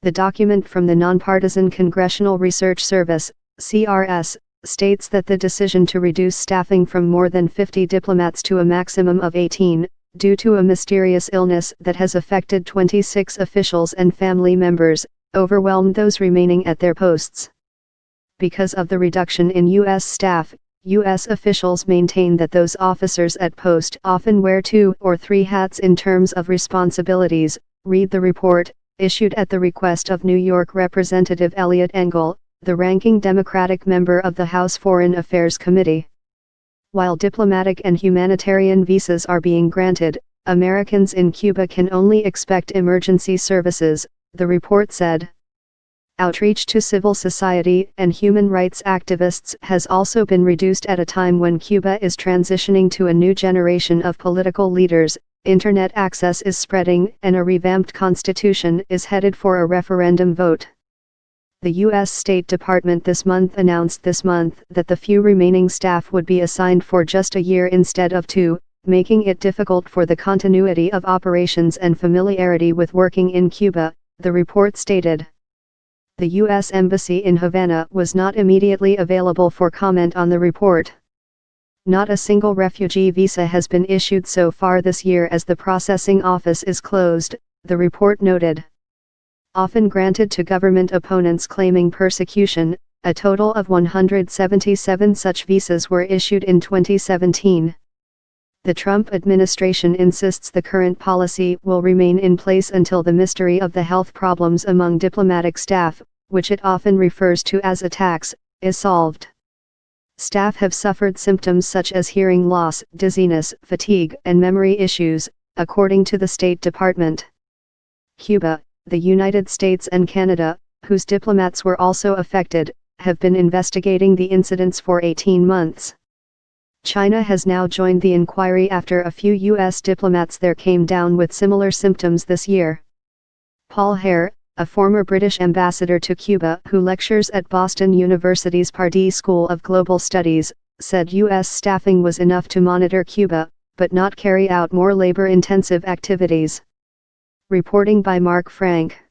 The document from the Nonpartisan Congressional Research Service, CRS, states that the decision to reduce staffing from more than 50 diplomats to a maximum of 18, due to a mysterious illness that has affected 26 officials and family members, overwhelmed those remaining at their posts. Because of the reduction in U.S. staff, U.S. officials maintain that those officers at post often wear 2 or 3 hats in terms of responsibilities, read the report, issued at the request of New York Representative Eliot Engel, the ranking Democratic member of the House Foreign Affairs Committee. While diplomatic and humanitarian visas are being granted, Americans in Cuba can only expect emergency services, the report said. Outreach to civil society and human rights activists has also been reduced at a time when Cuba is transitioning to a new generation of political leaders, internet access is spreading, and a revamped constitution is headed for a referendum vote. The U.S. State Department announced this month that the few remaining staff would be assigned for just a year instead of 2, making it difficult for the continuity of operations and familiarity with working in Cuba, the report stated. The U.S. Embassy in Havana was not immediately available for comment on the report. Not a single refugee visa has been issued so far this year as the processing office is closed, the report noted. Often granted to government opponents claiming persecution, a total of 177 such visas were issued in 2017. The Trump administration insists the current policy will remain in place until the mystery of the health problems among diplomatic staff, which it often refers to as attacks, is solved. Staff have suffered symptoms such as hearing loss, dizziness, fatigue, and memory issues, according to the State Department. Cuba, the United States and Canada, whose diplomats were also affected, have been investigating the incidents for 18 months. China has now joined the inquiry after a few U.S. diplomats there came down with similar symptoms this year. Paul Hare, a former British ambassador to Cuba who lectures at Boston University's Pardee School of Global Studies, said U.S. staffing was enough to monitor Cuba, but not carry out more labor-intensive activities. Reporting by Mark Frank.